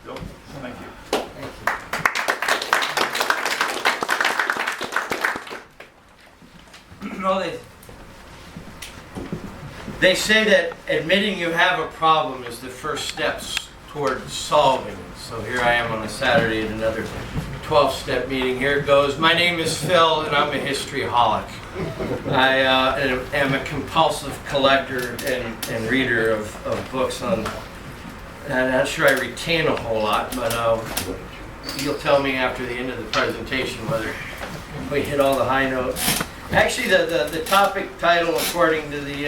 Bill, thank you. Thank you. Well, they say that admitting you have a problem is the first steps toward solving it. So here I am on a Saturday at another 12-step meeting. Here it goes. My name is Phil, and I'm a historyholic. I am a compulsive collector and reader of books on. I'm not sure I retain a whole lot, but you'll tell me after the end of the presentation whether we hit all the high notes. Actually, the topic title, according to the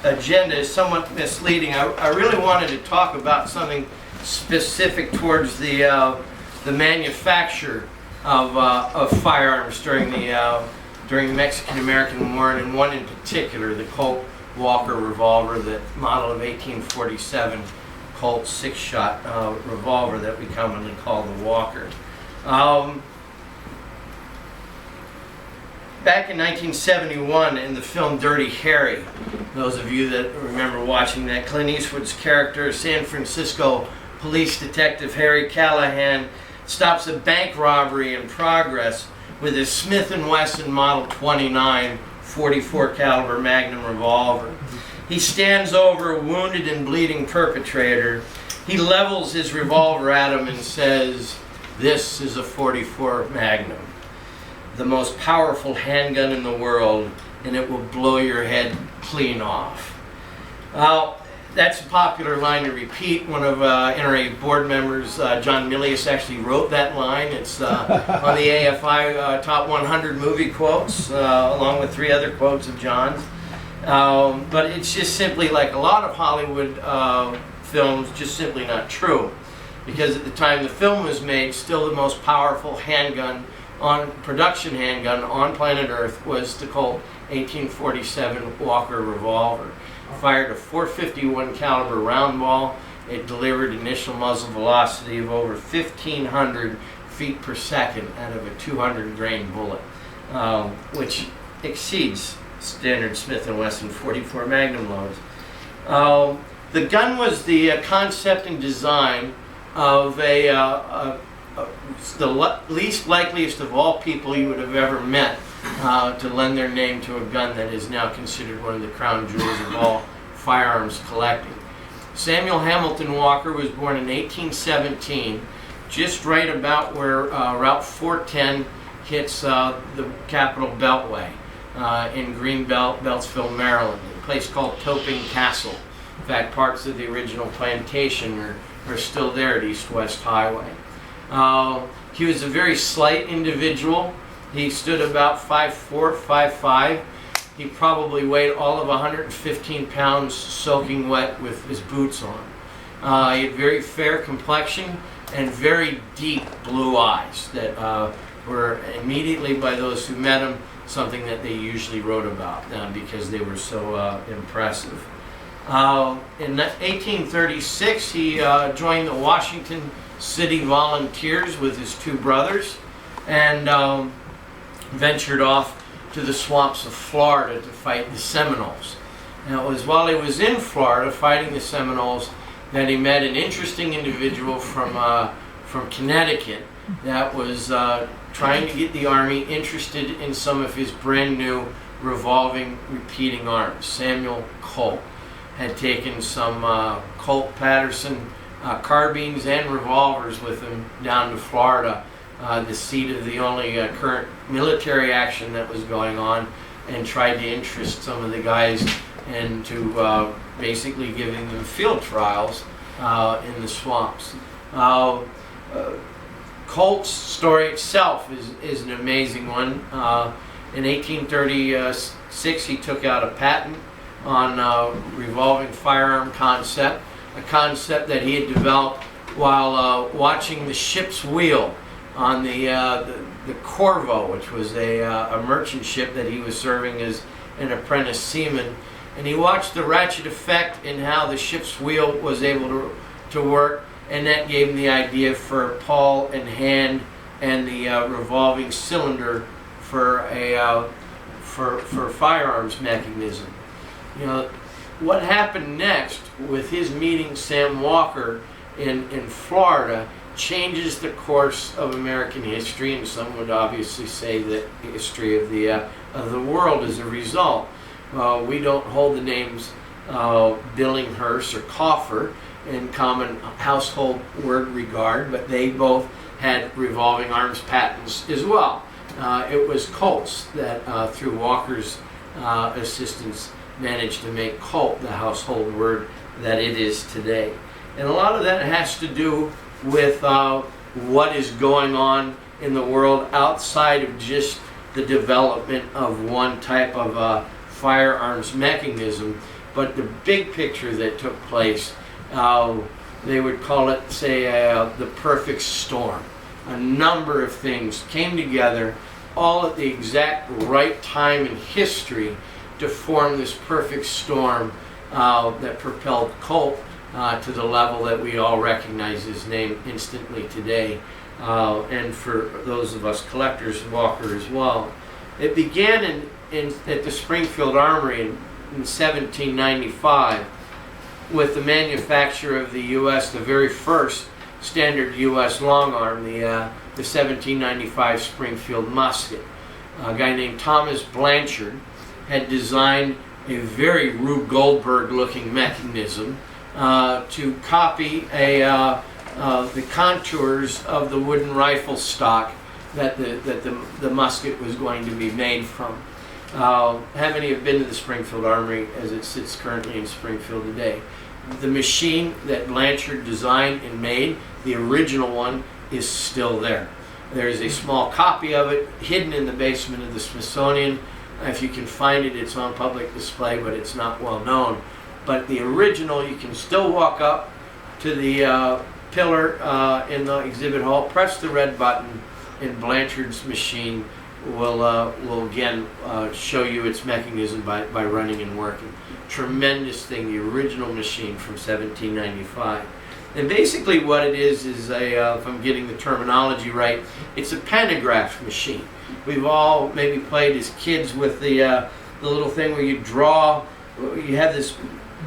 agenda, is somewhat misleading. I really wanted to talk about something specific towards the manufacture of firearms during the Mexican-American War, and in one in particular, the Colt Walker revolver, the model of 1847 Colt 6-shot revolver that we commonly call the Walker. Back in 1971, in the film Dirty Harry, those of you that remember watching that, Clint Eastwood's character, San Francisco police detective Harry Callahan, stops a bank robbery in progress with his Smith & Wesson Model 29 44 caliber Magnum revolver. He stands over a wounded and bleeding perpetrator. He levels his revolver at him and says, "This is a 44 Magnum, the most powerful handgun in the world, and it will blow your head clean off." That's a popular line to repeat. One of NRA board members, John Milius, actually wrote that line. It's on the AFI Top 100 movie quotes, along with 3 other quotes of John's. But it's just simply, like a lot of Hollywood films, just simply not true. Because at the time the film was made, still the most powerful production handgun on planet Earth was the Colt 1847 Walker revolver. Fired a .451 caliber round ball. It delivered initial muzzle velocity of over 1,500 feet per second out of a 200 grain bullet, which exceeds standard Smith & Wesson 44 Magnum loads. The gun was the concept and design of the least likeliest of all people you would have ever met to lend their name to a gun that is now considered one of the crown jewels of all firearms collecting. Samuel Hamilton Walker was born in 1817, just right about where Route 410 hits the Capitol Beltway in Greenbelt, Beltsville, Maryland, a place called Toping Castle. In fact, parts of the original plantation are still there at East-West Highway. He was a very slight individual. He stood about 5'4", 5'5". He probably weighed all of 115 pounds soaking wet with his boots on. He had very fair complexion and very deep blue eyes that were immediately, by those who met him, something that they usually wrote about because they were so impressive. In 1836, he joined the Washington City Volunteers with his 2 brothers and ventured off to the swamps of Florida to fight the Seminoles. And it was while he was in Florida fighting the Seminoles that he met an interesting individual from Connecticut that was trying to get the Army interested in some of his brand new revolving repeating arms. Samuel Colt had taken some Colt Patterson carbines and revolvers with him down to Florida, the seat of the only current military action that was going on, and tried to interest some of the guys into basically giving them field trials in the swamps. Colt's story itself is an amazing one. In 1836, he took out a patent on revolving firearm concept, a concept that he had developed while watching the ship's wheel on the Corvo, which was a merchant ship that he was serving as an apprentice seaman. And he watched the ratchet effect in how the ship's wheel was able to work, and that gave him the idea for pawl and hand and the revolving cylinder for a for firearms mechanism. You know, what happened next with his meeting Sam Walker in Florida changes the course of American history, and some would obviously say the history of the world as a result. We don't hold the names Billinghurst or Coffer in common household word regard, but they both had revolving arms patents as well. It was Colts that, through Walker's assistance, managed to make Colt the household word that it is today. And a lot of that has to do with what is going on in the world outside of just the development of one type of firearms mechanism, but the big picture that took place, they would call it, say, the perfect storm. A number of things came together all at the exact right time in history to form this perfect storm that propelled Colt to the level that we all recognize his name instantly today, and for those of us collectors, Walker as well. It began at the Springfield Armory in 1795 with the manufacture of the U.S., the very first standard U.S. long arm, the 1795 Springfield musket. A guy named Thomas Blanchard had designed a very Rube Goldberg looking mechanism to copy the contours of the wooden rifle stock that the musket was going to be made from. How many have been to the Springfield Armory as it sits currently in Springfield today? The machine that Blanchard designed and made, the original one, is still there. There is a small copy of it hidden in the basement of the Smithsonian. If you can find it, it's on public display, but it's not well known. But the original, you can still walk up to the pillar in the exhibit hall, press the red button, and Blanchard's machine will again show you its mechanism by running and working. Tremendous thing, the original machine from 1795. And basically what it is if I'm getting the terminology right, it's a pantograph machine. We've all maybe played as kids with the little thing where you draw, you have this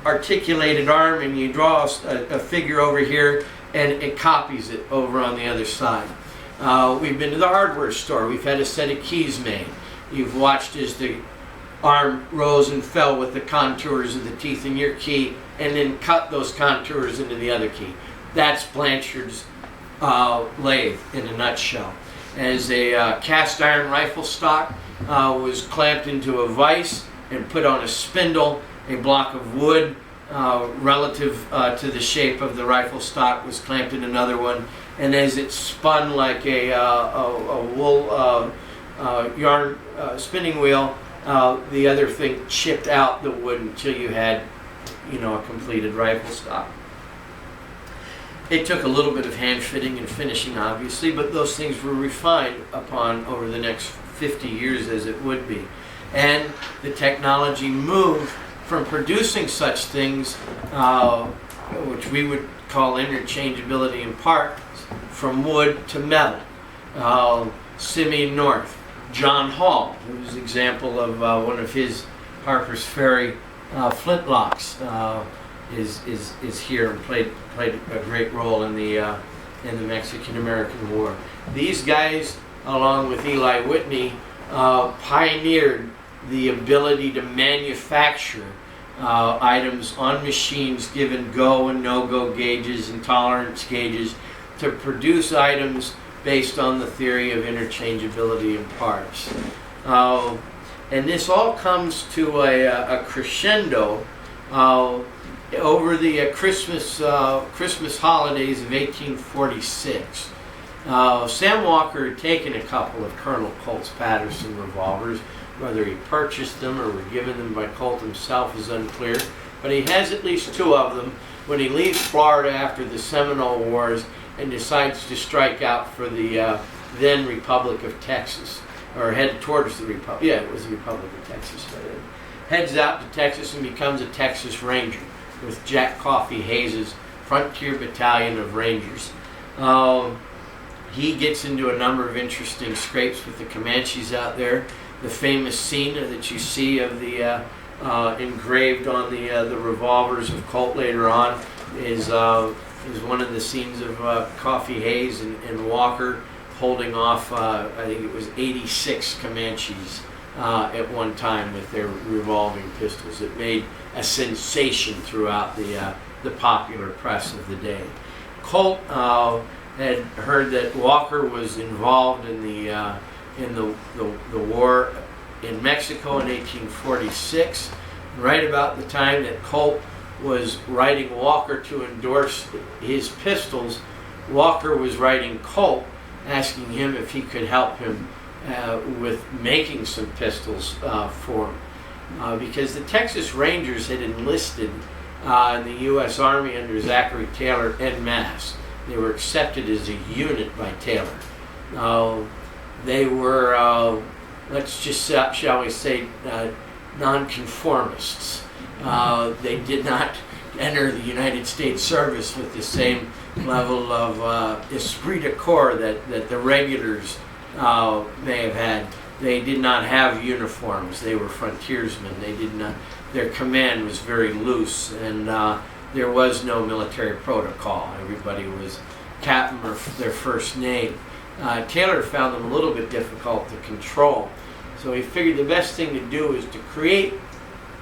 articulated arm and you draw a figure over here and it copies it over on the other side. We've been to the hardware store, we've had a set of keys made. You've watched as the arm rose and fell with the contours of the teeth in your key and then cut those contours into the other key. That's Blanchard's lathe in a nutshell. As a cast iron rifle stock was clamped into a vise and put on a spindle, a block of wood relative to the shape of the rifle stock was clamped in another one, and as it spun like a wool yarn spinning wheel, the other thing chipped out the wood until you had, a completed rifle stock. It took a little bit of hand fitting and finishing, obviously, but those things were refined upon over the next 50 years as it would be. And the technology moved from producing such things, which we would call interchangeability in parts, from wood to metal. Simeon North, John Hall, who's an example of one of his Harper's Ferry flintlocks, is here and played a great role in the Mexican-American War. These guys, along with Eli Whitney, pioneered the ability to manufacture items on machines given go and no-go gauges and tolerance gauges to produce items based on the theory of interchangeability in parts. And this all comes to a crescendo over the Christmas holidays of 1846. Sam Walker had taken a couple of Colonel Colt Patterson revolvers. Whether he purchased them or were given them by Colt himself is unclear, but he has at least two of them when he leaves Florida after the Seminole Wars and decides to strike out for the then Republic of Texas, or head towards the Republic. Yeah, it was the Republic of Texas. Heads out to Texas and becomes a Texas Ranger with Jack Coffee Hayes' Frontier Battalion of Rangers. He gets into a number of interesting scrapes with the Comanches out there. The famous scene that you see of the engraved on the revolvers of Colt later on is one of the scenes of Coffee Hayes and Walker holding off, I think it was 86 Comanches at one time with their revolving pistols. It made a sensation throughout the popular press of the day. Colt had heard that Walker was involved in the war in Mexico in 1846. Right about the time that Colt was writing Walker to endorse his pistols, Walker was writing Colt asking him if he could help him with making some pistols for him. Because the Texas Rangers had enlisted in the U.S. Army under Zachary Taylor en masse. They were accepted as a unit by Taylor. They were, let's just shall we say, nonconformists. They did not enter the United States service with the same level of esprit de corps that the regulars may have had. They did not have uniforms. They were frontiersmen. They did not. Their command was very loose, and there was no military protocol. Everybody was captain or their first name. Taylor found them a little bit difficult to control, so he figured the best thing to do is to create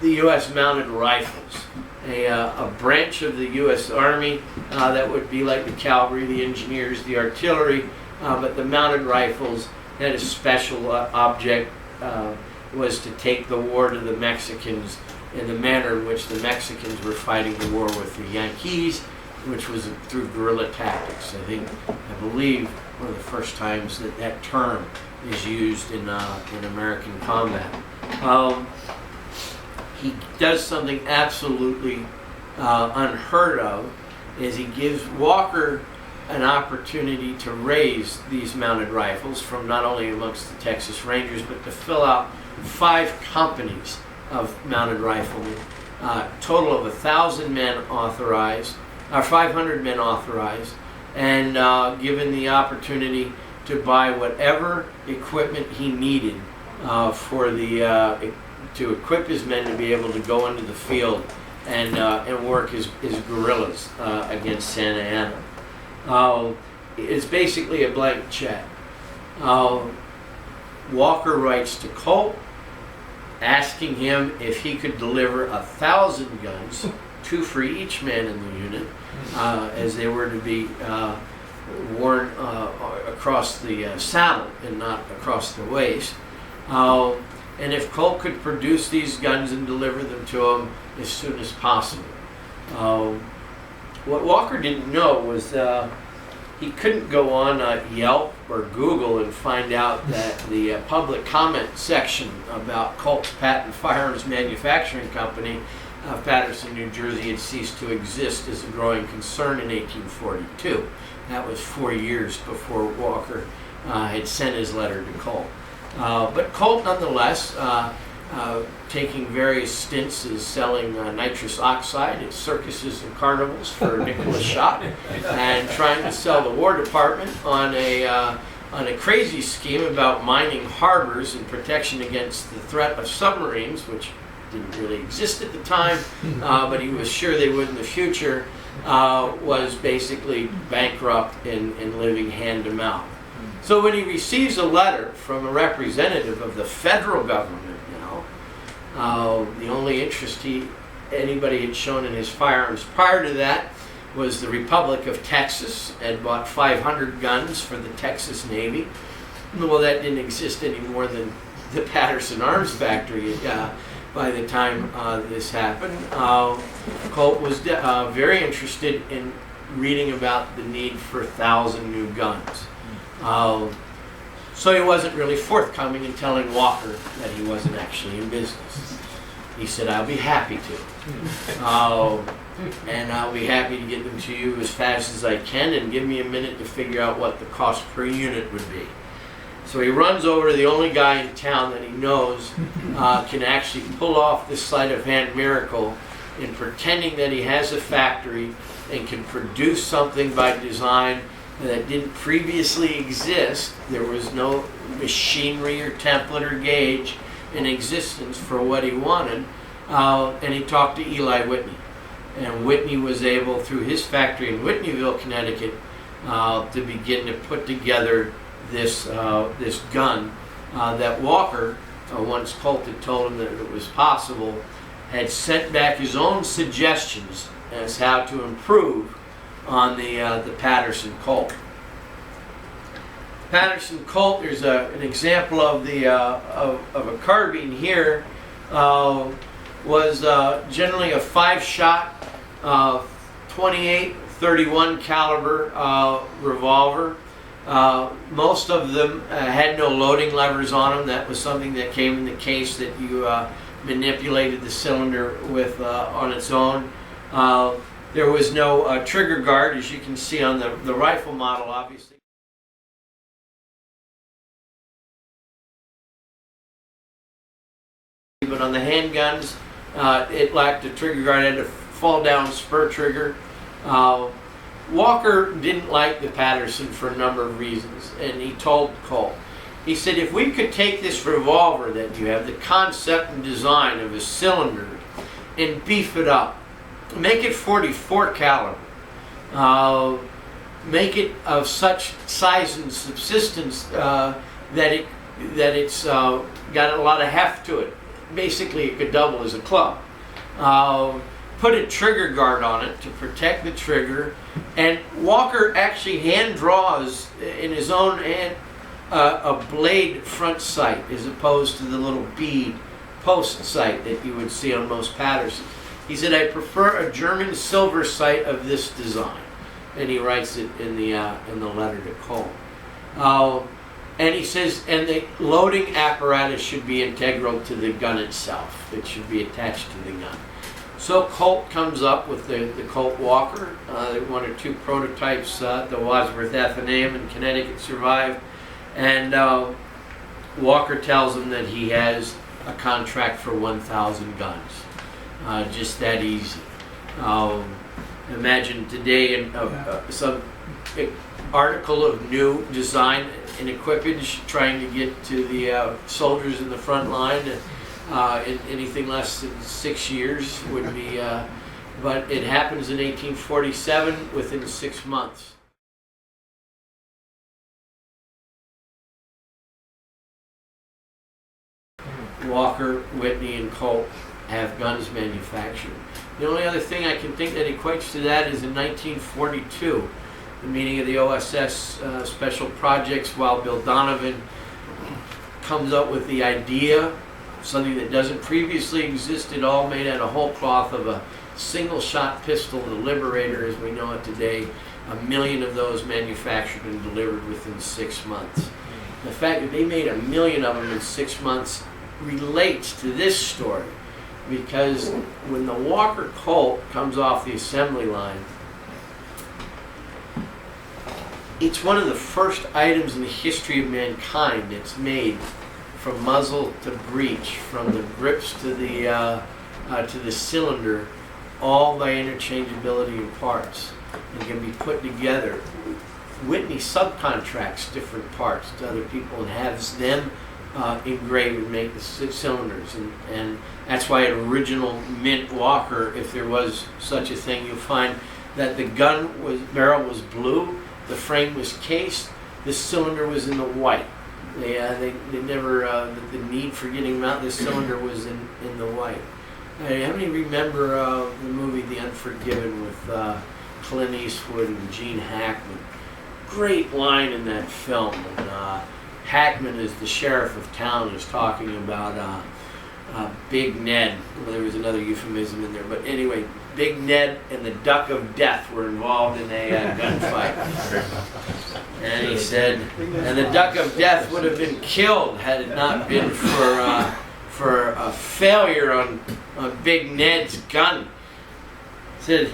the U.S. Mounted Rifles, a branch of the U.S. Army that would be like the cavalry, the engineers, the artillery, but the Mounted Rifles had a special object, was to take the war to the Mexicans in the manner in which the Mexicans were fighting the war with the Yankees, which was through guerrilla tactics. I believe one of the first times that term is used in American combat. He does something absolutely unheard of, is he gives Walker an opportunity to raise these mounted rifles from not only amongst the Texas Rangers, but to fill out 5 companies of mounted riflemen, total of 1,000 men authorized, or 500 men authorized, and given the opportunity to buy whatever equipment he needed to equip his men to be able to go into the field and work as guerrillas against Santa Anna. It's basically a blank check. Walker writes to Colt asking him if he could deliver 1,000 guns, 2 for each man in the unit, as they were to be worn across the saddle and not across the waist. And if Colt could produce these guns and deliver them to him as soon as possible. What Walker didn't know was he couldn't go on Yelp or Google and find out that the public comment section about Colt's Patent Firearms Manufacturing Company of Patterson, New Jersey, had ceased to exist as a growing concern in 1842. That was 4 years before Walker had sent his letter to Colt. But Colt, nonetheless, taking various stints as selling nitrous oxide at circuses and carnivals for a nickel a shot, and trying to sell the War Department on a crazy scheme about mining harbors and protection against the threat of submarines, which didn't really exist at the time, but he was sure they would in the future, was basically bankrupt and living hand to mouth. So when he receives a letter from a representative of the federal government now, the only interest anybody had shown in his firearms prior to that was the Republic of Texas, had bought 500 guns for the Texas Navy. Well, that didn't exist any more than the Patterson Arms Factory by the time this happened. Colt was very interested in reading about the need for 1,000 new guns. So he wasn't really forthcoming in telling Walker that he wasn't actually in business. He said, "I'll be happy to. And I'll be happy to get them to you as fast as I can, and give me a minute to figure out what the cost per unit would be." So he runs over to the only guy in town that he knows can actually pull off this sleight of hand miracle in pretending that he has a factory and can produce something by design that didn't previously exist. There was no machinery or template or gauge in existence for what he wanted. and he talked to Eli Whitney. And Whitney was able, through his factory in Whitneyville, Connecticut, to begin to put together this gun that Walker, once Colt had told him that it was possible, had sent back his own suggestions as how to improve on the Patterson Colt. Patterson Colt, there's an example of a carbine here. Was generally a 5-shot 28-31 caliber revolver. Most of them had no loading levers on them. That was something that came in the case that you manipulated the cylinder with on its own. There was no trigger guard, as you can see on the rifle model, obviously. But on the handguns, it lacked a trigger guard. It had a fall-down spur trigger. Walker didn't like the Patterson for a number of reasons, and he told Colt, he said, if we could take this revolver that you have, the concept and design of a cylinder, and beef it up, make it 44 caliber, make it of such size and subsistence that it's got a lot of heft to it. Basically, it could double as a club. Put a trigger guard on it to protect the trigger, and Walker actually hand draws in his own hand a blade front sight as opposed to the little bead post sight that you would see on most Pattersons. He said, I prefer a German silver sight of this design, and he writes it in the letter to Colt. And he says, and the loading apparatus should be integral to the gun itself. It should be attached to the gun. So Colt comes up with the Colt Walker. One or two prototypes at the Wadsworth Athenaeum in Connecticut survived. And Walker tells him that he has a contract for 1,000 guns. Just that easy. Imagine today some article of new design and equipage trying to get to the soldiers in the front line. In anything less than 6 years would be, but it happens in 1847 within 6 months. Walker, Whitney, and Colt have guns manufactured. The only other thing I can think that equates to that is in 1942, the meeting of the OSS Special Projects, while Bill Donovan comes up with the idea, something that doesn't previously exist at all, made out of whole cloth, of a single-shot pistol, the Liberator as we know it today. 1 million of those manufactured and delivered within 6 months. The fact that they made 1 million of them in 6 months relates to this story, because when the Walker Colt comes off the assembly line, it's one of the first items in the history of mankind that's made from muzzle to breech, from the grips to the cylinder, all by interchangeability of parts, and can be put together. Whitney subcontracts different parts to other people and has them engrave and make the cylinders, and that's why an original mint Walker, if there was such a thing, you'll find that the barrel was blue, the frame was cased, the cylinder was in the white. They never, the need for getting them out, the cylinder was in the white. How many remember the movie The Unforgiven with Clint Eastwood and Gene Hackman? Great line in that film. And, Hackman, as the sheriff of town, is talking about Big Ned. Well, there was another euphemism in there, but anyway, Big Ned and the Duck of Death were involved in a gunfight. And he said, and the Duck of Death would have been killed had it not been for a failure on Big Ned's gun. He said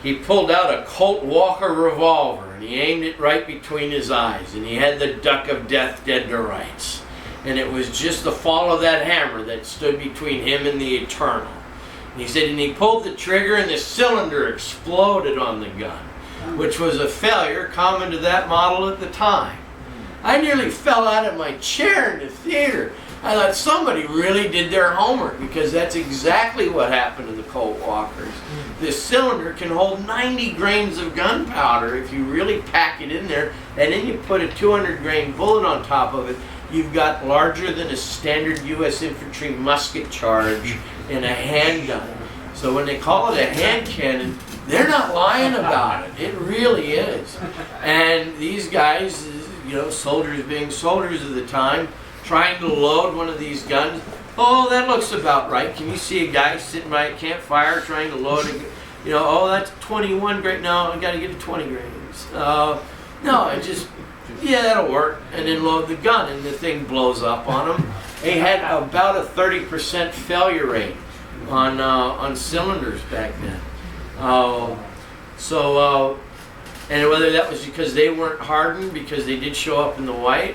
he pulled out a Colt Walker revolver and he aimed it right between his eyes, and he had the Duck of Death dead to rights. And it was just the fall of that hammer that stood between him and the eternal. And he said, and he pulled the trigger and the cylinder exploded on the gun, which was a failure common to that model at the time. I nearly fell out of my chair in the theater. I thought somebody really did their homework, because that's exactly what happened to the Colt Walkers. This cylinder can hold 90 grains of gunpowder if you really pack it in there, and then you put a 200 grain bullet on top of it. You've got larger than a standard U.S. infantry musket charge in a handgun. So when they call it a hand cannon, they're not lying about it. It really is. And these guys, you know, soldiers being soldiers of the time, trying to load one of these guns. Oh, that looks about right. Can you see a guy sitting by a campfire trying to load it? You know, oh, that's 21 grains. No, I got to get to 20 grains. No, it just, yeah, that'll work. And then load the gun, and the thing blows up on them. They had about a 30% failure rate on cylinders back then. And whether that was because they weren't hardened, because they did show up in the white,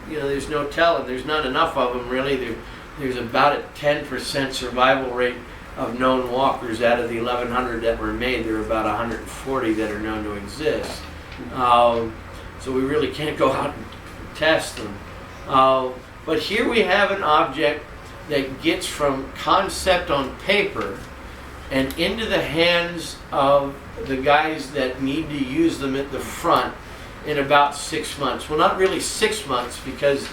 you know, there's no telling. There's not enough of them, really. There's about a 10% survival rate of known Walkers out of the 1,100 that were made. There are about 140 that are known to exist. So we really can't go out and test them. But here we have an object that gets from concept on paper and into the hands of the guys that need to use them at the front in about 6 months. Well, not really 6 months, because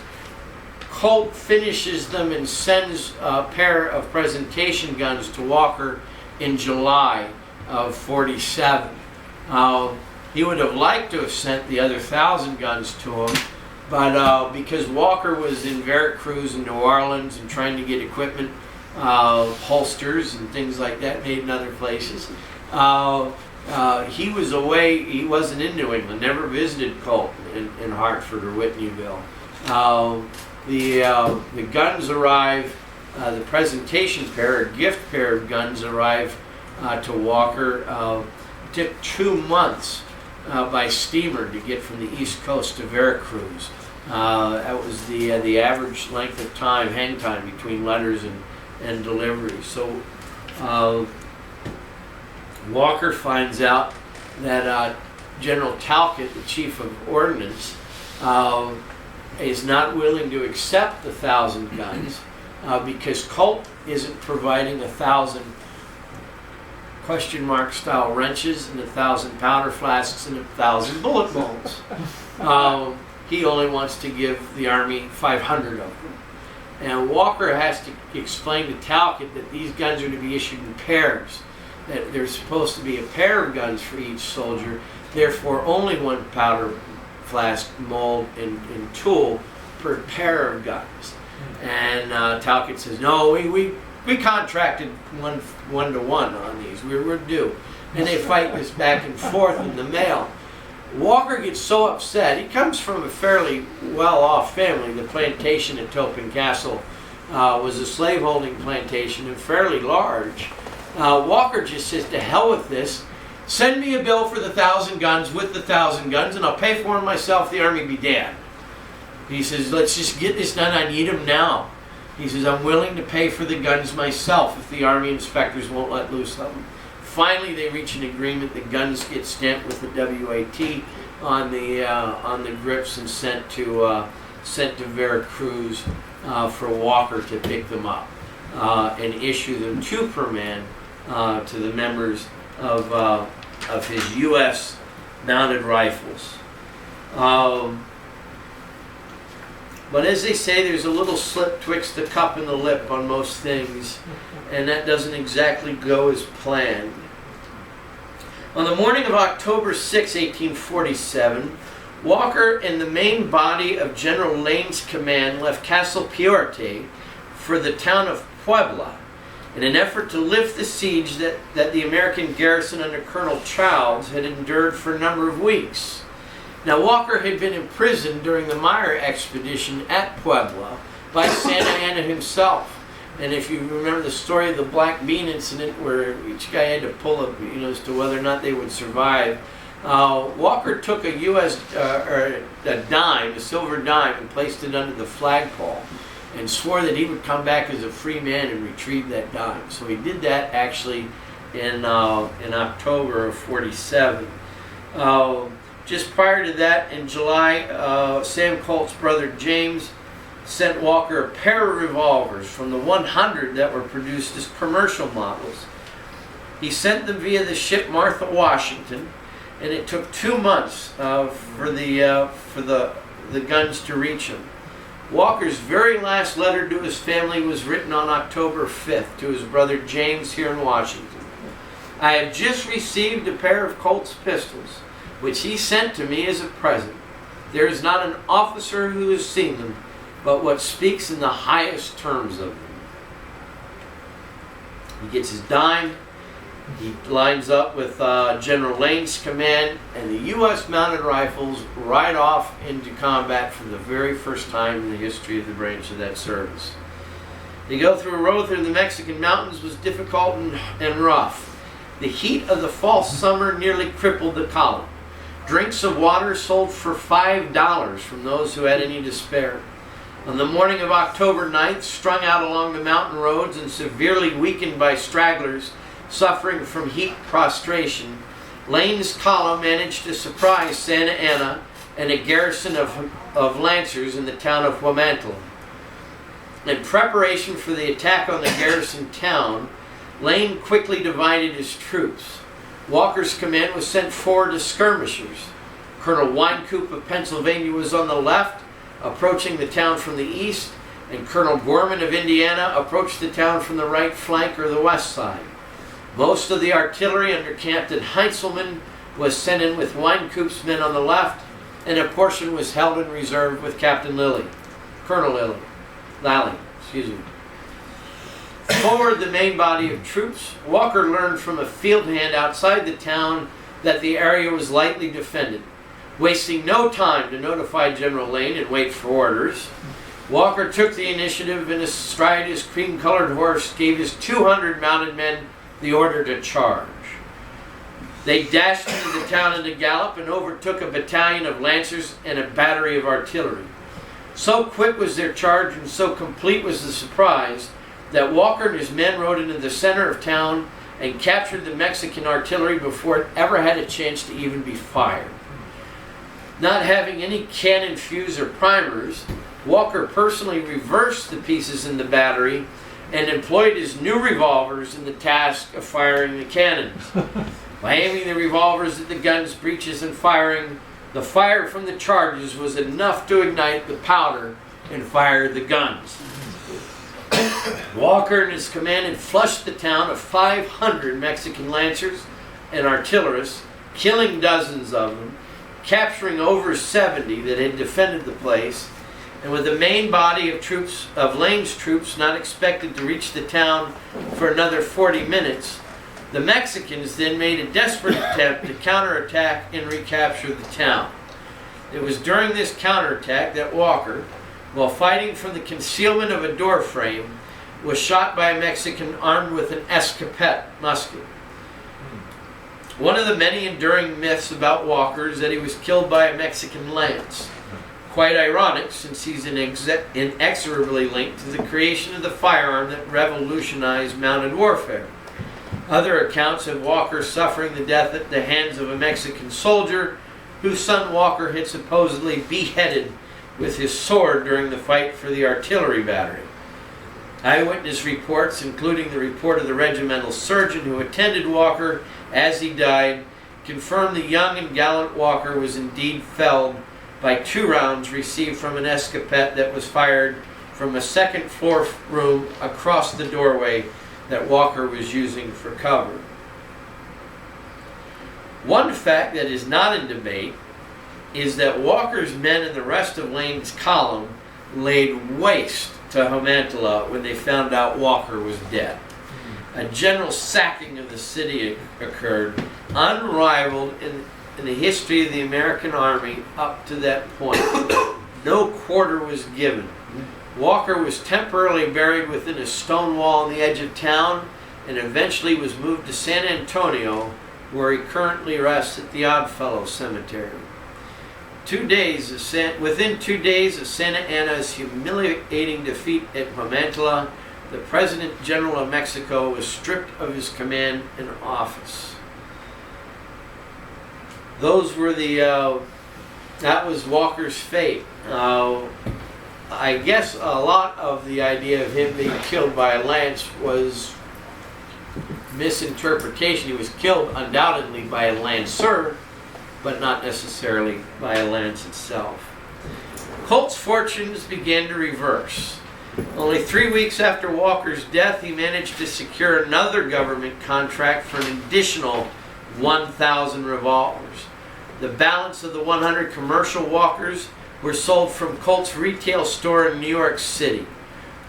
Colt finishes them and sends a pair of presentation guns to Walker in July of '47. He would have liked to have sent the other 1,000 guns to him, but because Walker was in Veracruz and New Orleans and trying to get equipment, holsters and things like that made in other places, he was away. He wasn't in New England, never visited Colt in Hartford or Whitneyville. The guns arrive, the presentation pair, a gift pair of guns arrive to Walker. It took 2 months by steamer to get from the East Coast to Veracruz. That was the average length of time, hang time, between letters and delivery. So Walker finds out that General Talcott, the chief of ordnance, is not willing to accept the 1,000 guns because Colt isn't providing 1,000 question mark style wrenches and 1,000 powder flasks and 1,000 bullet bolts. He only wants to give the Army 500 of them. And Walker has to explain to Talcott that these guns are to be issued in pairs, that there's supposed to be a pair of guns for each soldier, therefore only one powder flask, mold, and tool per pair of guns. And Talcott says, no, we contracted one to one on these. We're due. And they fight this back and forth in the mail. Walker gets so upset. He comes from a fairly well-off family. The plantation at Topin Castle was a slaveholding plantation and fairly large. Walker just says, to hell with this. Send me a bill for the 1,000 guns with the 1,000 guns, and I'll pay for them myself. The Army be damned. He says, let's just get this done. I need them now. He says, I'm willing to pay for the guns myself if the Army inspectors won't let loose of them. Finally, they reach an agreement. The guns get stamped with the WAT on the grips and sent to Veracruz for Walker to pick them up and issue them 2 per man to the members of his U.S. mounted rifles. But as they say, there's a little slip twixt the cup and the lip on most things, and that doesn't exactly go as planned. On the morning of October 6, 1847, Walker and the main body of General Lane's command left Castle Puerte for the town of Puebla in an effort to lift the siege that the American garrison under Colonel Childs had endured for a number of weeks. Now, Walker had been imprisoned during the Meyer expedition at Puebla by Santa Anna himself. And if you remember the story of the Black Bean incident, where each guy had to pull up, as to whether or not they would survive, Walker took a a silver dime, and placed it under the flagpole, and swore that he would come back as a free man and retrieve that dime. So he did that actually in October of '47. Just prior to that, in July, Sam Colt's brother James sent Walker a pair of revolvers from the 100 that were produced as commercial models. He sent them via the ship Martha Washington, and it took 2 months for the guns to reach him. Walker's very last letter to his family was written on October 5th to his brother James here in Washington. I have just received a pair of Colt's pistols, which he sent to me as a present. There is not an officer who has seen them, but what speaks in the highest terms of them. He gets his dime. He lines up with General Lane's command, and the U.S. Mounted Rifles ride off into combat for the very first time in the history of the branch of that service. They go through a road through the Mexican mountains was difficult and rough. The heat of the fall summer nearly crippled the column. Drinks of water sold for $5 from those who had any to spare. On the morning of October 9th, strung out along the mountain roads and severely weakened by stragglers suffering from heat prostration, Lane's column managed to surprise Santa Ana and a garrison of Lancers in the town of Huamantla. In preparation for the attack on the garrison town, Lane quickly divided his troops. Walker's command was sent forward as skirmishers. Colonel Wynkoop of Pennsylvania was on the left, approaching the town from the east, and Colonel Gorman of Indiana approached the town from the right flank or the west side. Most of the artillery under Captain Heintzelman was sent in with Wynkoop's men on the left, and a portion was held in reserve with Colonel Lally. Forward the main body of troops, Walker learned from a field hand outside the town that the area was lightly defended. Wasting no time to notify General Lane and wait for orders, Walker took the initiative and astride his cream-colored horse gave his 200 mounted men the order to charge. They dashed into the town in a gallop and overtook a battalion of Lancers and a battery of artillery. So quick was their charge and so complete was the surprise that Walker and his men rode into the center of town and captured the Mexican artillery before it ever had a chance to even be fired. Not having any cannon fuse or primers, Walker personally reversed the pieces in the battery and employed his new revolvers in the task of firing the cannons. By aiming the revolvers at the guns' breeches and firing, the fire from the charges was enough to ignite the powder and fire the guns. Walker and his command had flushed the town of 500 Mexican Lancers and artillerists, killing dozens of them, capturing over 70 that had defended the place, and with the main body of troops of Lane's troops not expected to reach the town for another 40 minutes, the Mexicans then made a desperate attempt to counterattack and recapture the town. It was during this counterattack that Walker, while fighting from the concealment of a door frame, was shot by a Mexican armed with an escopette musket. One of the many enduring myths about Walker is that he was killed by a Mexican lance. Quite ironic, since he's inexorably linked to the creation of the firearm that revolutionized mounted warfare. Other accounts of Walker suffering the death at the hands of a Mexican soldier whose son Walker had supposedly beheaded with his sword during the fight for the artillery battery. Eyewitness reports, including the report of the regimental surgeon who attended Walker as he died, confirmed the young and gallant Walker was indeed felled by 2 rounds received from an escopette that was fired from a second-floor room across the doorway that Walker was using for cover. One fact that is not in debate is that Walker's men and the rest of Lane's column laid waste to Huamantla when they found out Walker was dead. A general sacking of the city occurred, unrivaled in the history of the American Army up to that point. No quarter was given. Walker was temporarily buried within a stone wall on the edge of town and eventually was moved to San Antonio, where he currently rests at the Oddfellows Cemetery. Within 2 days of Santa Anna's humiliating defeat at Huamantla, the President General of Mexico was stripped of his command and office. That was Walker's fate. I guess a lot of the idea of him being killed by a lance was misinterpretation. He was killed undoubtedly by a lancer, but not necessarily by a lance itself. Colt's fortunes began to reverse. Only 3 weeks after Walker's death, he managed to secure another government contract for an additional 1,000 revolvers. The balance of the 100 commercial Walkers were sold from Colt's retail store in New York City.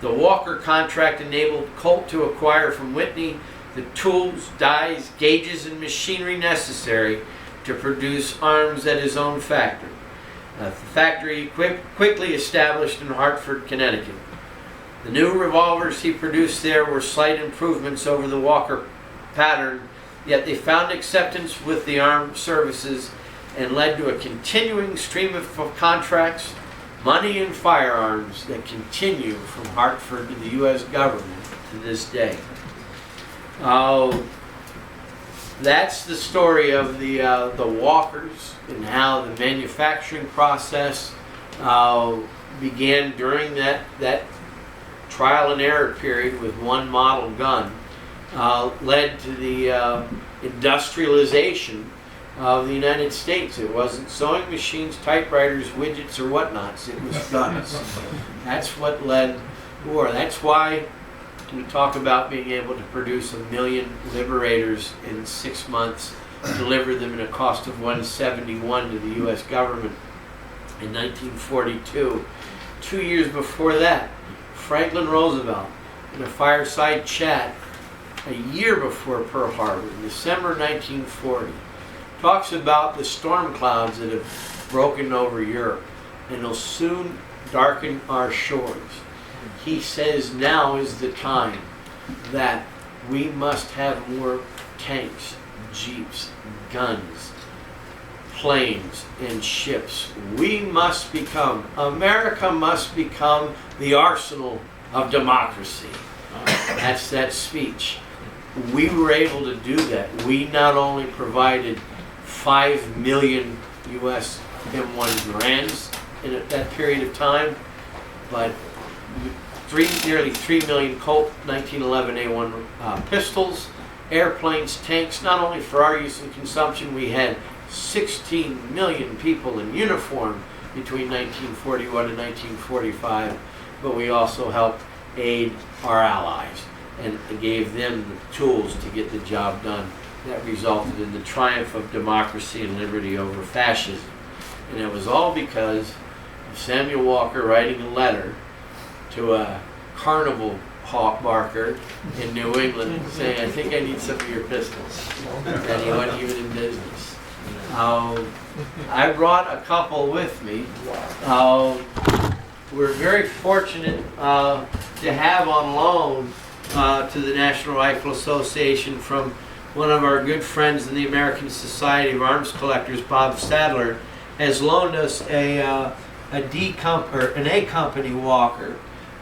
The Walker contract enabled Colt to acquire from Whitney the tools, dies, gauges, and machinery necessary to produce arms at his own factory. The factory quickly established in Hartford, Connecticut. The new revolvers he produced there were slight improvements over the Walker pattern, yet they found acceptance with the armed services and led to a continuing stream of contracts, money, and firearms that continue from Hartford to the U.S. government to this day. That's the story of the Walkers and how the manufacturing process began during that trial and error period with one model gun, led to the industrialization of the United States. It wasn't sewing machines, typewriters, widgets, or whatnots. It was guns. That's what led to war. That's why we talk about being able to produce 1 million Liberators in 6 months, deliver them at a cost of $171 to the U.S. government in 1942. 2 years before that, Franklin Roosevelt, in a fireside chat a year before Pearl Harbor, in December 1940, talks about the storm clouds that have broken over Europe and will soon darken our shores. He says now is the time that we must have more tanks, jeeps, guns, planes, and ships. America must become the arsenal of democracy. That's that speech. We were able to do that. We not only provided 5 million U.S. M1 Garands in that period of time, but nearly 3 million Colt 1911 A1 pistols, airplanes, tanks, not only for our use and consumption. We had 16 million people in uniform between 1941 and 1945, but we also helped aid our allies and gave them the tools to get the job done. That resulted in the triumph of democracy and liberty over fascism. And it was all because of Samuel Walker writing a letter to a carnival hawk barker in New England saying, I think I need some of your pistols. And he wasn't even in business. I brought a couple with me. We're very fortunate to have on loan to the National Rifle Association from one of our good friends in the American Society of Arms Collectors, Bob Sadler, has loaned us an A Company Walker.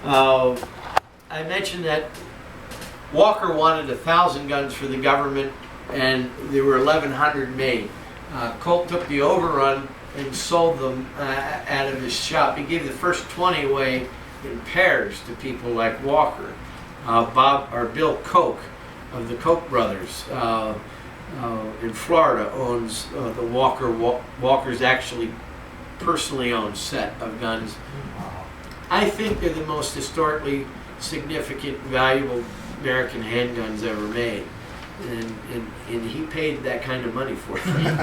I mentioned that Walker wanted 1,000 guns for the government, and there were 1,100 made. Colt took the overrun and sold them out of his shop. He gave the first 20 away in pairs to people like Walker. Bill Koch of the Koch brothers in Florida owns the Walker's actually personally owned set of guns. I think they're the most historically significant, valuable American handguns ever made. And he paid that kind of money for them.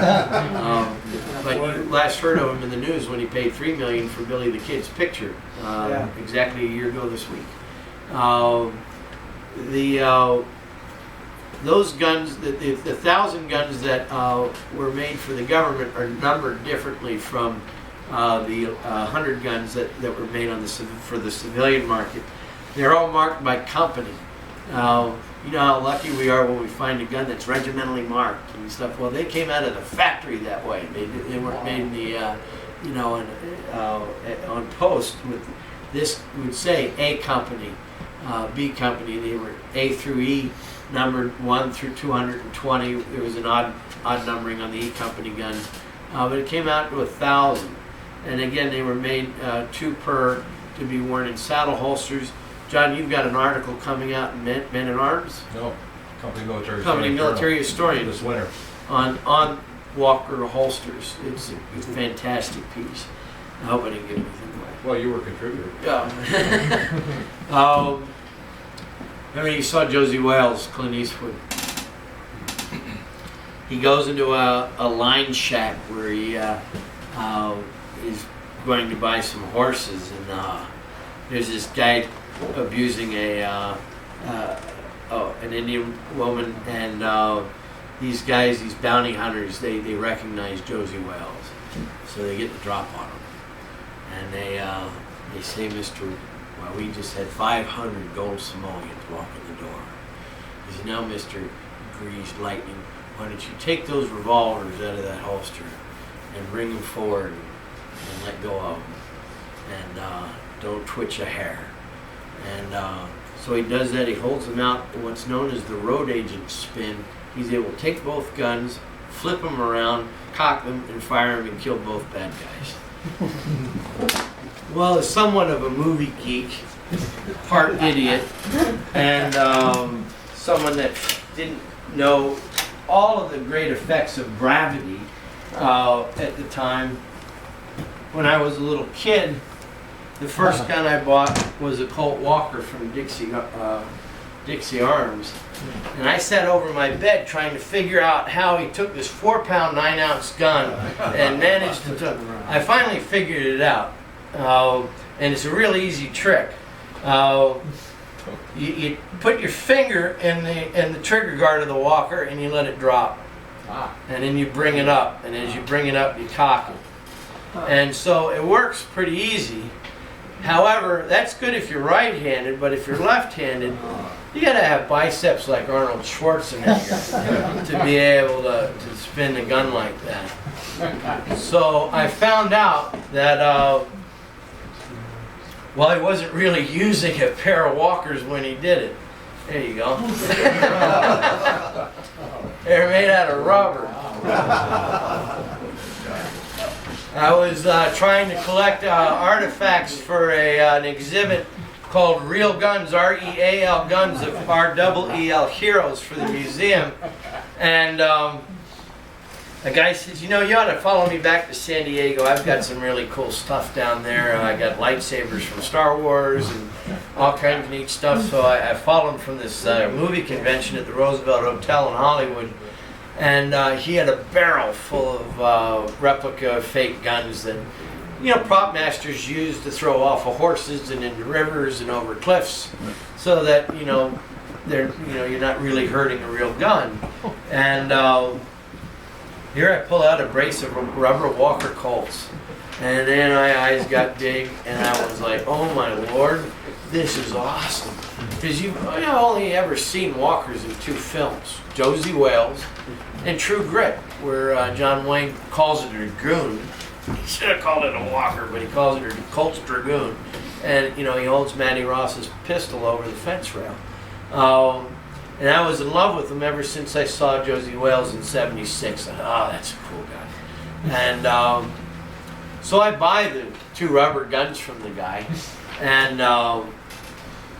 But you last heard of him in the news when he paid $3 million for Billy the Kid's picture exactly a year ago this week. Those guns, the 1,000 guns that were made for the government are numbered differently from the 100 guns that were made for the civilian market. They're all marked by company. You know how lucky we are when we find a gun that's regimentally marked and stuff. Well, they came out of the factory that way. They weren't made in the, on post. With this would say A Company, B Company. They were A through E, numbered 1 through 220. There was an odd numbering on the E Company guns, but it came out to 1,000. And again, they were made 2 per to be worn in saddle holsters. John, you've got an article coming out in Men at Arms? No, Company Military Historian this winter. On Walker holsters. It's a fantastic piece. I hope I didn't give anything away. Well, you were a contributor. Yeah. I mean, you saw Josie Wales, Clint Eastwood. He goes into a line shack where he is going to buy some horses, and there's this guy abusing an Indian woman, and these guys, these bounty hunters, they recognize Josie Wales, so they get the drop on him, and they say, "Mr. Well, we just had 500 gold Samoans walk in the door." He said, "Now, Mr. Greased Lightning, why don't you take those revolvers out of that holster and bring them forward and let go of them, and don't twitch a hair." And so he does that. He holds them out in what's known as the road agent spin. He's able to take both guns, flip them around, cock them, and fire them, and kill both bad guys. Well, as somewhat of a movie geek, part idiot, and someone that didn't know all of the great effects of gravity at the time, when I was a little kid, the first gun I bought was a Colt Walker from Dixie Arms. And I sat over my bed trying to figure out how he took this 4-pound, 9-ounce gun and managed to... I finally figured it out. And it's a really easy trick. You put your finger in the trigger guard of the Walker and you let it drop. And then you bring it up. And as you bring it up, you cock it. And so it works pretty easy. However, that's good if you're right-handed, but if you're left-handed, you gotta have biceps like Arnold Schwarzenegger to be able to spin the gun like that. So I found out that well, he wasn't really using a pair of Walkers when he did it. There you go. They're made out of rubber. I was trying to collect artifacts for an exhibit called Real Guns, R-E-A-L Guns, of R-double-E-L Heroes for the museum. And a guy says, "You know, you ought to follow me back to San Diego. I've got some really cool stuff down there. I got lightsabers from Star Wars and all kinds of neat stuff." So I followed him from this movie convention at the Roosevelt Hotel in Hollywood. And he had a barrel full of replica fake guns that, you know, prop masters use to throw off of horses and into rivers and over cliffs, so that you're not really hurting a real gun. And here I pull out a brace of rubber Walker Colts, and then my eyes got big, and I was like, "Oh my Lord, this is awesome!" Because I've only ever seen Walkers in 2 films: Josie Wales and True Grit, where John Wayne calls it a Dragoon. He should have called it a Walker, but he calls it a Colt's Dragoon. And he holds Matty Ross's pistol over the fence rail. And I was in love with him ever since I saw Josie Wales in '76. I thought, "Oh, that's a cool gun." And so I buy the 2 rubber guns from the guy, and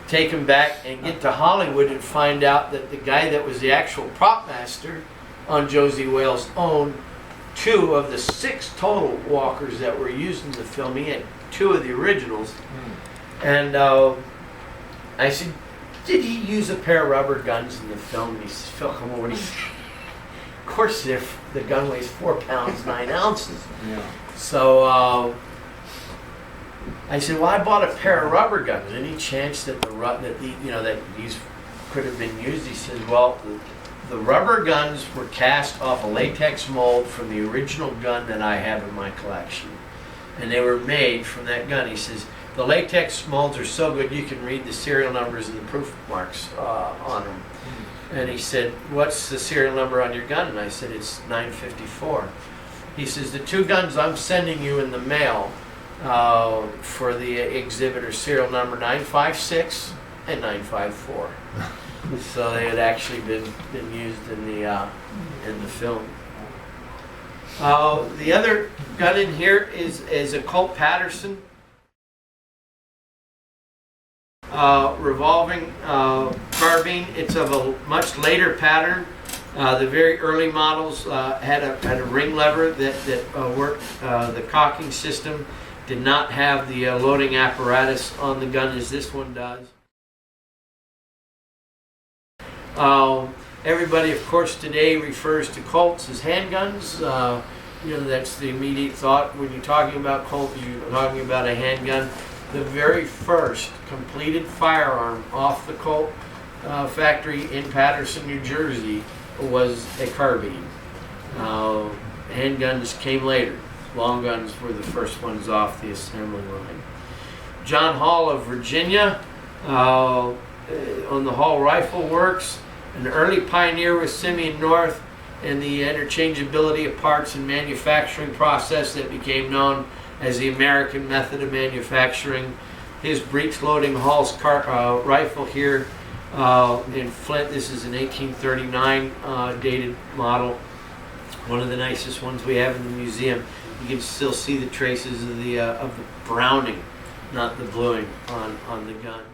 take them back and get to Hollywood and find out that the guy that was the actual prop master on Josie Wales owned 2 of the 6 total Walkers that were used in the film. He had 2 of the originals. And I said, "Did he use a pair of rubber guns in the film?" And he said, "Phil, come on, what do you say?" Of course, if the gun weighs 4 pounds, 9 ounces. Yeah. So I said, "Well, I bought a pair of rubber guns. Any chance that that these could have been used?" He said, "Well, the rubber guns were cast off a latex mold from the original gun that I have in my collection, and they were made from that gun." He says, "The latex molds are so good you can read the serial numbers and the proof marks on them." And he said, "What's the serial number on your gun?" And I said, "It's 954. He says, "The 2 guns I'm sending you in the mail for the exhibit are serial number 956 and 954. So they had actually been used in the film. The other gun in here is a Colt Patterson. revolving carbine. It's of a much later pattern. The very early models had a ring lever that worked. The cocking system did not have the loading apparatus on the gun as this one does. Everybody, of course, today refers to Colts as handguns. You know, that's the immediate thought when you're talking about Colt. You're talking about a handgun. The very first completed firearm off the Colt factory in Patterson, New Jersey, was a carbine. Handguns came later. Long guns were the first ones off the assembly line. John Hall of Virginia, on the Hall Rifle Works, an early pioneer with Simeon North in the interchangeability of parts and manufacturing process that became known as the American method of manufacturing. His breech-loading Hall's rifle here in Flint. This is an 1839 dated model. One of the nicest ones we have in the museum. You can still see the traces of the browning, not the bluing, on the gun.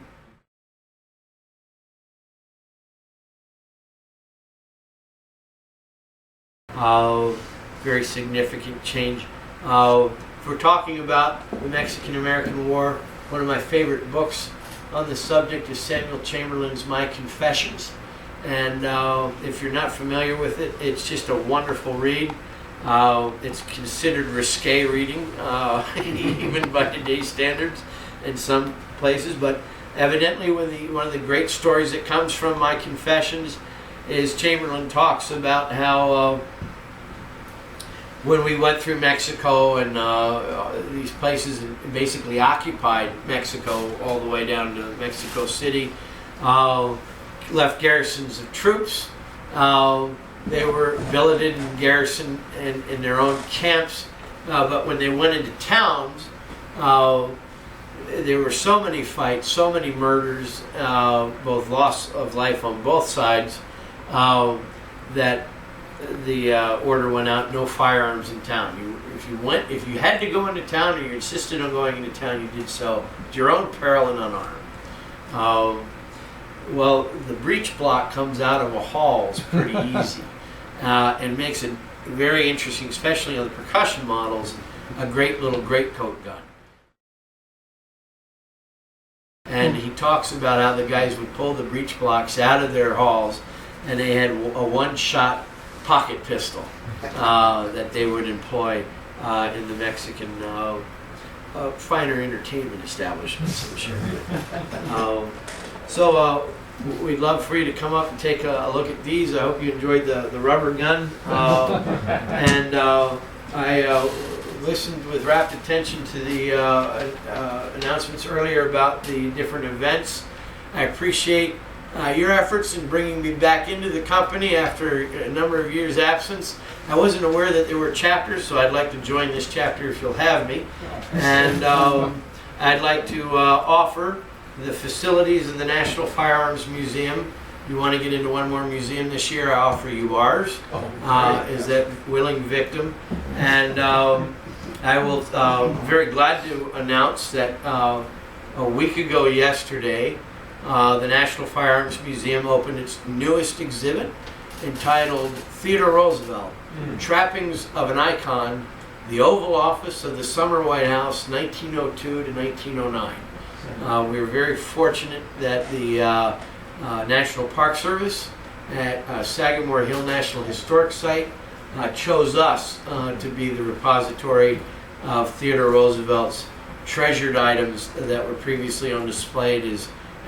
Very significant change. If we're talking about the Mexican-American War, one of my favorite books on the subject is Samuel Chamberlain's My Confessions. And if you're not familiar with it, it's just a wonderful read. It's considered risque reading, even by today's standards in some places. But evidently, one of the great stories that comes from My Confessions is Chamberlain talks about how when we went through Mexico and these places basically occupied Mexico all the way down to Mexico City, left garrisons of troops. They were billeted and garrisoned in their own camps, but when they went into towns, there were so many fights, so many murders, both loss of life on both sides, that the order went out: no firearms in town. If you had to go into town, or you insisted on going into town, you did so at your own peril and unarmed. Well, the breech block comes out of a Hall. It's pretty easy, and makes it very interesting, especially on the percussion models. A great little greatcoat gun. And he talks about how the guys would pull the breech blocks out of their Halls, and they had a one-shot pocket pistol that they would employ in the Mexican finer entertainment establishments, I'm sure. So we'd love for you to come up and take a look at these. I hope you enjoyed the rubber gun. And I listened with rapt attention to the announcements earlier about the different events. I appreciate your efforts in bringing me back into the company after a number of years' absence. I wasn't aware that there were chapters, so I'd like to join this chapter if you'll have me. And I'd like to offer the facilities of the National Firearms Museum. You want to get into one more museum this year, I offer you ours, as that willing victim. And I will very glad to announce that a week ago yesterday, the National Firearms Museum opened its newest exhibit entitled Theodore Roosevelt, Trappings of an Icon, the Oval Office of the Summer White House, 1902 to 1909. We were very fortunate that the National Park Service at Sagamore Hill National Historic Site chose us to be the repository of Theodore Roosevelt's treasured items that were previously on display at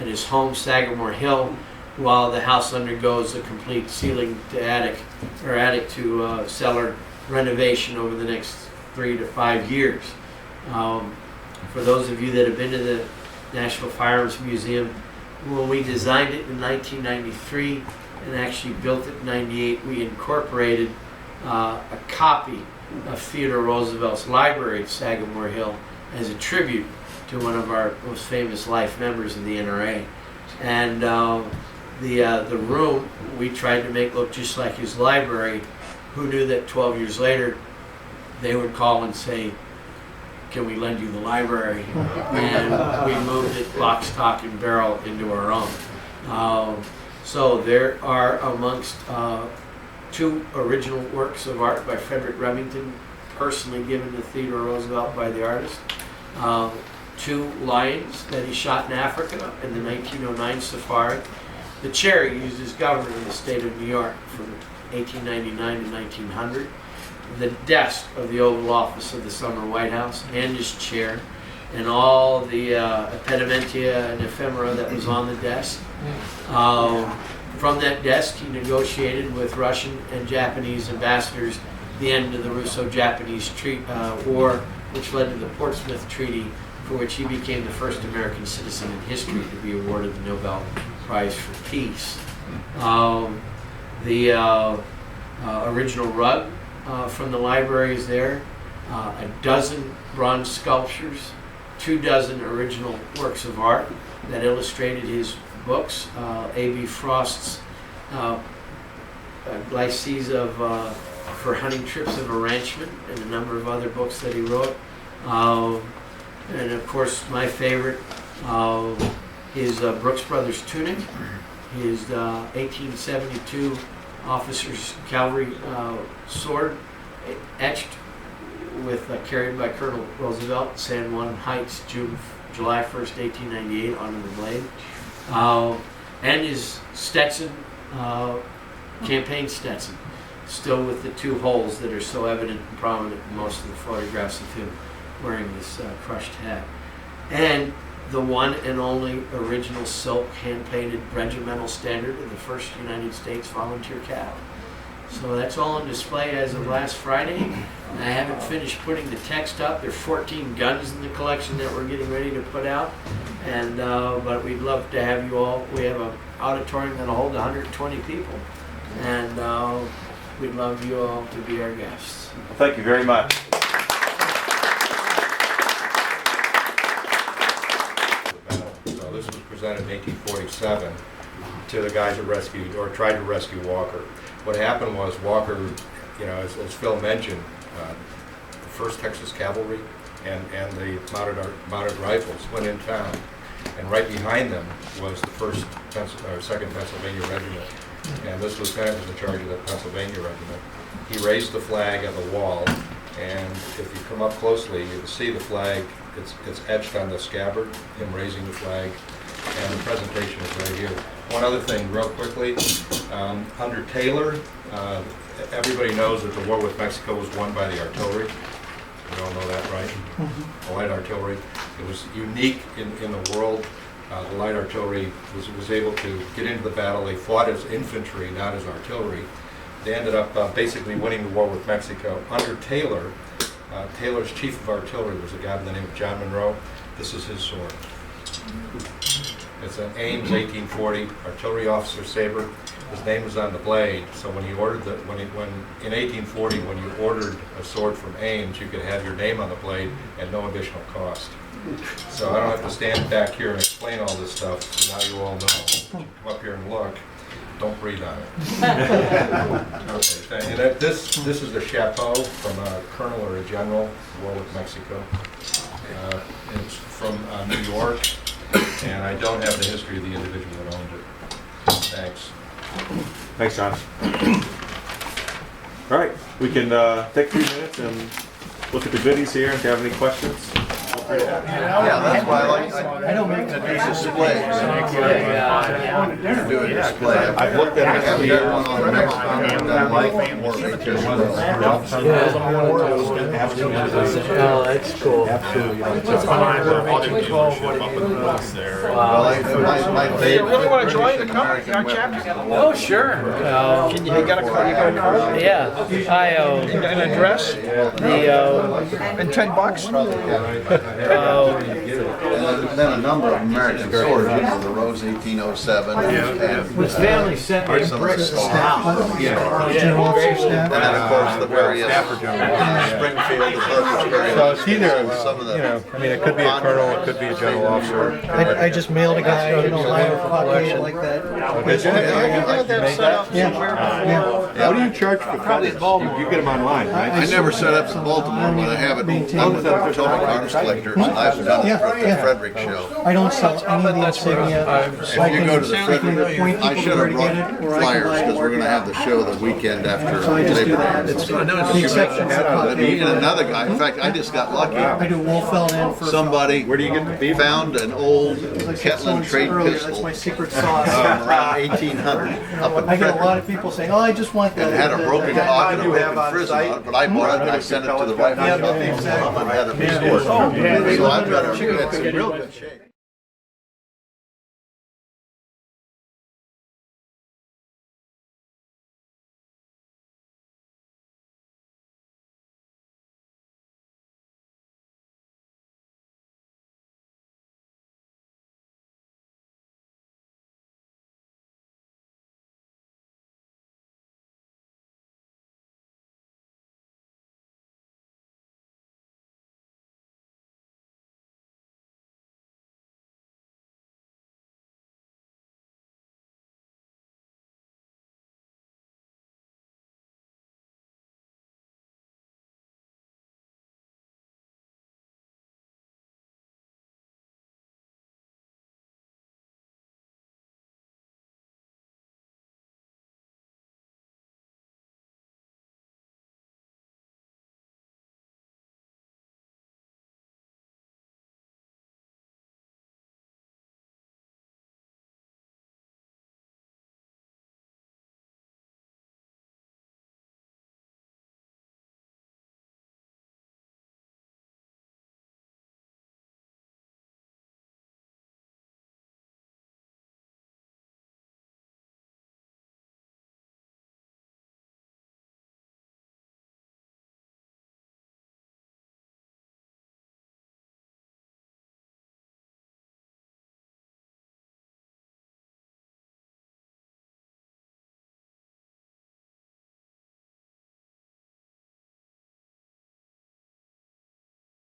his home, Sagamore Hill, while the house undergoes a complete ceiling to attic, or attic to cellar renovation over the next 3 to 5 years. For those of you that have been to the National Firearms Museum, when we designed it in 1993 and actually built it in 98, we incorporated a copy of Theodore Roosevelt's library at Sagamore Hill as a tribute to one of our most famous life members in the NRA. And the room we tried to make look just like his library. Who knew that 12 years later they would call and say, can we lend you the library? And we moved it lock, stock, and barrel into our own. So there are amongst 2 original works of art by Frederick Remington, personally given to Theodore Roosevelt by the artist. 2 lions that he shot in Africa in the 1909 safari. The chair he used as governor of the state of New York from 1899 to 1900. The desk of the Oval Office of the Summer White House and his chair, and all the impedimenta and ephemera that was on the desk. From that desk, he negotiated with Russian and Japanese ambassadors the end of the Russo-Japanese War, which led to the Portsmouth Treaty, for which he became the first American citizen in history to be awarded the Nobel Prize for Peace. The original rug from the library is there, a dozen bronze sculptures, 24 original works of art that illustrated his books, A.B. Frost's Glyces for Hunting Trips of Arrangement, and a number of other books that he wrote. And of course, my favorite is Brooks Brothers tunic, his 1872 officer's cavalry sword, etched with carried by Colonel Roosevelt, San Juan Heights, July 1st, 1898, onto the blade. And his Stetson, campaign Stetson, still with the 2 holes that are so evident and prominent in most of the photographs of him wearing this crushed hat. And the one and only original silk hand-painted regimental standard of the 1st United States Volunteer Cav. So that's all on display as of last Friday. And I haven't finished putting the text up. There are 14 guns in the collection that we're getting ready to put out. And but we'd love to have you all. We have an auditorium that'll hold 120 people. And we'd love you all to be our guests. Well, thank you very much. So this was presented in 1847 to the guys that rescued or tried to rescue Walker. What happened was Walker, you know, as Phil mentioned, the 1st Texas Cavalry and the mounted rifles went in town, and right behind them was the 2nd Pennsylvania Regiment, and this lieutenant was in charge of the Pennsylvania Regiment. He raised the flag on the wall, and if you come up closely, you'll see the flag. It's etched on the scabbard, him raising the flag, and the presentation is right here. One other thing, real quickly, under Taylor, everybody knows that the war with Mexico was won by the artillery. You all know that, right? The light artillery. It was unique in the world. The light artillery was able to get into the battle. They fought as infantry, not as artillery. They ended up basically winning the war with Mexico. Under Taylor, Taylor's chief of artillery was a guy by the name of John Monroe. This is his sword. It's an Ames 1840 artillery officer saber. His name was on the blade, so when he ordered in 1840, when you ordered a sword from Ames, you could have your name on the blade at no additional cost. So I don't have to stand back here and explain all this stuff. So now you all know. Come up here and look. Don't breathe on it. Okay, and this is the chapeau from a colonel or a general in the war with Mexico. It's from New York, and I don't have the history of the individual that owned it. Thanks. Thanks, John. All right, we can take a few minutes and look at the goodies here. If you have any questions, feel free to ask. Yeah, that's why I don't make the display. Do a display. I've looked at it Have for you years. got one on the next one that like or Oh, that's cool. Well, my favorite. You really want to join the company, our chapter? Oh, sure. Can you got a card? You got a card? Yeah, I An address? And $10. There's been a number of American swords, you know, the Rose 1807. And his family sent me bricks to the house. and then, of course, the various Springfield, the Burgess, So it's either, some of the. you know, I mean, it could be a colonel, it could be a general officer. I just mailed a guy, you know, line of collection like that. Did you? I had that set up somewhere before. What do you charge for feathers? You get them online, right? I never set up in Baltimore, but I have it. I'm with the Potomac Arms Collectors, and I've done it at the Frederick show. I don't sell any of the insignia. If you go to the Frederick, I should have brought flyers, because we're gonna have the show the weekend after So I just do Labor that. Day. It's the exceptions. But me and another guy, in fact, I just got lucky. I do Wolfeld in for. Somebody Where do you get the beef? found an old Like I said, Ketlin someone said trade earlier, that's pistol my secret from sauce. around 1800 up in I get a lot Frederick. of people saying, "Oh, I just want that." It had a broken pocket, a broken frism on it, but I bought it and I sent it to the rifle shop and had it restored. So I've got it in real good shape.